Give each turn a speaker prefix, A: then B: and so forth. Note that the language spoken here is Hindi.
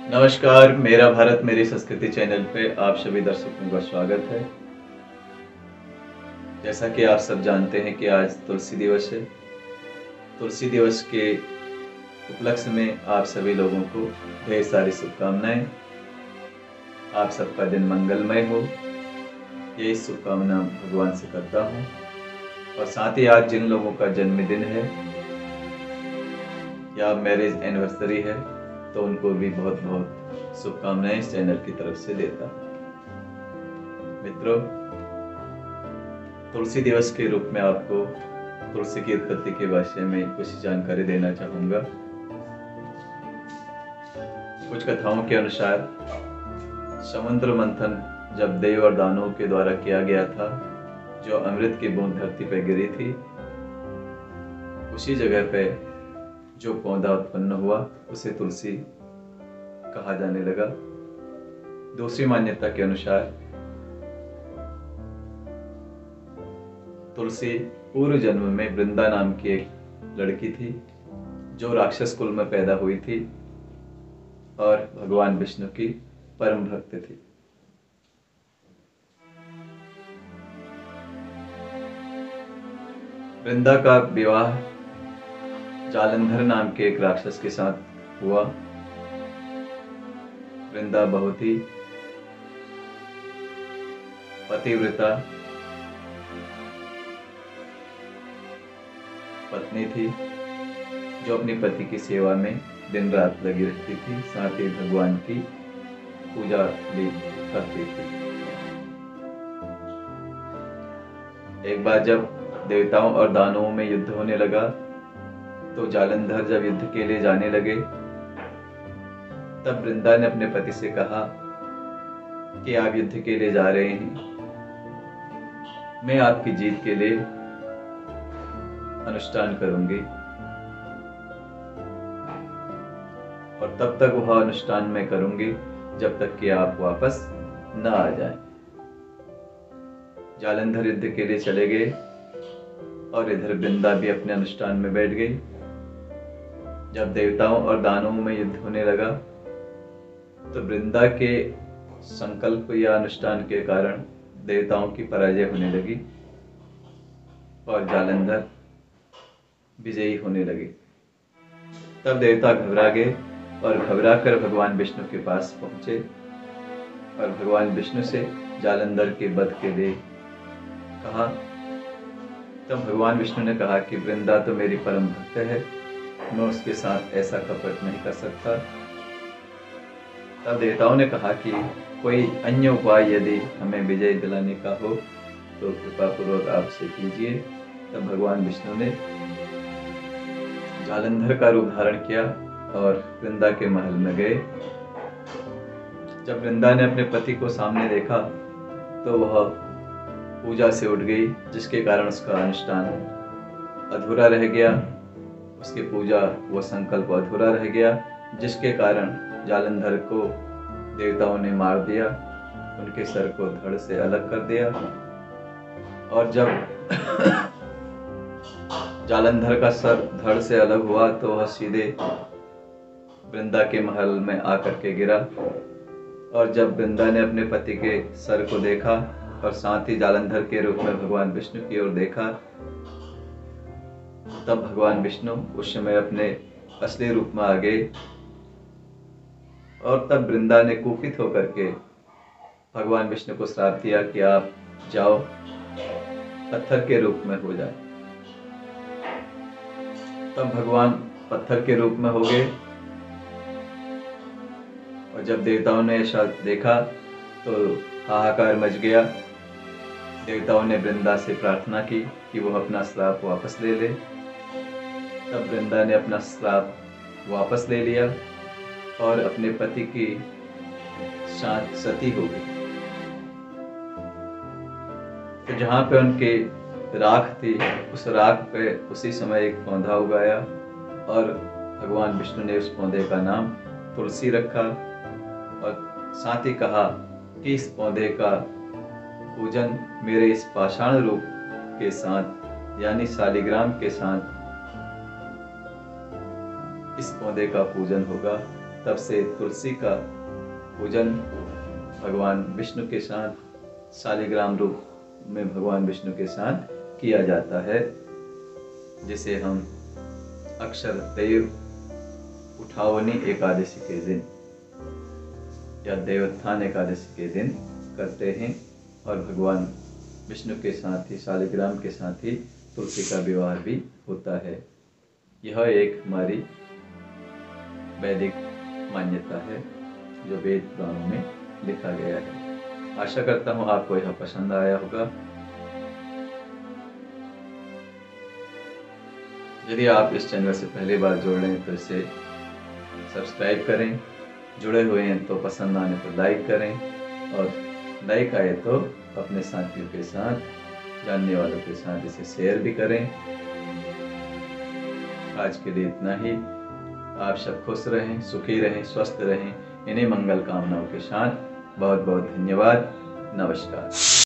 A: नमस्कार, मेरा भारत मेरी संस्कृति चैनल पे आप सभी दर्शकों का स्वागत है। जैसा कि आप सब जानते हैं कि आज तुलसी दिवस है। तुलसी दिवस के उपलक्ष्य में आप सभी लोगों को ढेर सारी शुभकामनाएं। आप सबका दिन मंगलमय हो, यही शुभकामना भगवान से करता हूँ। और साथ ही आज जिन लोगों का जन्मदिन है या मैरिज एनिवर्सरी है तो उनको भी बहुत बहुत शुभकामनाएं इस चैनल की तरफ से देता हूँ। मित्रों, तुलसी दिवस के रूप में आपको तुलसी की उत्पत्ति के विषय में कुछ जानकारी देना चाहूंगा। कुछ कथाओं के अनुसार समुद्र मंथन जब देव और दानवों के द्वारा किया गया था, जो अमृत की बूंद धरती पर गिरी थी, उसी जगह पे जो पौधा उत्पन्न हुआ उसे तुलसी कहा जाने लगा। दूसरी मान्यता के अनुसार तुलसी पूर्व जन्म में वृंदा नाम की एक लड़की थी जो राक्षस कुल में पैदा हुई थी और भगवान विष्णु की परम भक्त थी। वृंदा का विवाह जालंधर नाम के एक राक्षस के साथ हुआ। वृंदा बहुत ही पतिव्रता पत्नी थी जो अपने पति की सेवा में दिन रात लगी रहती थी, साथ ही भगवान की पूजा भी करती थी। एक बार जब देवताओं और दानवों में युद्ध होने लगा तो जालंधर जब युद्ध के लिए जाने लगे तब वृंदा ने अपने पति से कहा कि आप युद्ध के लिए जा रहे हैं, मैं आपकी जीत के लिए अनुष्ठान करूंगी और तब तक वह अनुष्ठान मैं करूंगी जब तक कि आप वापस न आ जाएं। जालंधर युद्ध के लिए चले गए और इधर वृंदा भी अपने अनुष्ठान में बैठ गई। जब देवताओं और दानवों में युद्ध होने लगा तो वृंदा के संकल्प या अनुष्ठान के कारण देवताओं की पराजय होने लगी और जालंधर विजयी होने लगे। तब देवता घबरा गए और घबरा कर भगवान विष्णु के पास पहुंचे और भगवान विष्णु से जालंधर के वध के लिए कहा। तब भगवान विष्णु ने कहा कि वृंदा तो मेरी परम भक्त है, मैं उसके साथ ऐसा कपट नहीं कर सकता। तब देवताओं ने कहा कि कोई अन्य उपाय यदि हमें विजय दिलाने का हो तो कृपा पूर्वक आपसे कीजिए। तब भगवान विष्णु ने जालंधर का रूप धारण किया और वृंदा के महल में गए। जब वृंदा ने अपने पति को सामने देखा तो वह पूजा से उठ गई, जिसके कारण उसका अनुष्ठान अधूरा रह गया, उसकी पूजा वो संकल्प अधूरा रह गया, जिसके कारण जालंधर को देवताओं ने मार दिया, उनके सर को धड़ से अलग कर दिया। और जब जालंधर का सर धड़ से अलग हुआ तो वह सीधे वृंदा के महल में आकर के गिरा। और जब वृंदा ने अपने पति के सर को देखा और साथ ही जालंधर के रूप में भगवान विष्णु की ओर देखा, तब भगवान विष्णु उस समय अपने असली रूप में आ गए और तब वृंदा ने कुपित होकर के भगवान विष्णु को श्राप दिया कि आप जाओ, पत्थर के रूप में हो जाए। तब भगवान पत्थर के रूप में हो गए और जब देवताओं ने ऐसा देखा तो हाहाकार मच गया। देवताओं ने वृंदा से प्रार्थना की कि वह अपना श्राप वापस ले ले। तब वृंदा ने अपना श्राप वापस ले लिया और अपने पति की साथ सती हो गई। तो जहाँ पे उनके राख थी, उस राख पे उसी समय एक पौधा उगाया और भगवान विष्णु ने उस पौधे का नाम तुलसी रखा और साथ ही कहा कि इस पौधे का पूजन मेरे इस पाषाण रूप के साथ यानी शालिग्राम के साथ इस पौधे का पूजन होगा तब से तुलसी का पूजन भगवान विष्णु के साथ शालिग्राम रूप में भगवान विष्णु के साथ किया जाता है, जिसे हम अक्षर देव उठावनी एकादशी के दिन या देवोत्थान एकादशी के दिन करते हैं। और भगवान विष्णु के साथ ही शालिग्राम के साथ ही तुलसी का विवाह भी होता है। यह एक हमारी वैदिक मान्यता है जो वेद पुराणों में लिखा गया है। आशा करता हूँ आपको यह पसंद आया होगा। यदि आप इस चैनल से पहली बार जुड़ रहे हैं तो इसे सब्सक्राइब करें, जुड़े हुए हैं तो पसंद आने पर लाइक करें, और लाइक आए तो अपने साथियों के साथ, जानने वालों के साथ इसे शेयर भी करें। आज के लिए इतना ही। आप सब खुश रहें, सुखी रहें, स्वस्थ रहें। इन्हीं मंगल कामनाओं के साथ बहुत बहुत धन्यवाद। नमस्कार।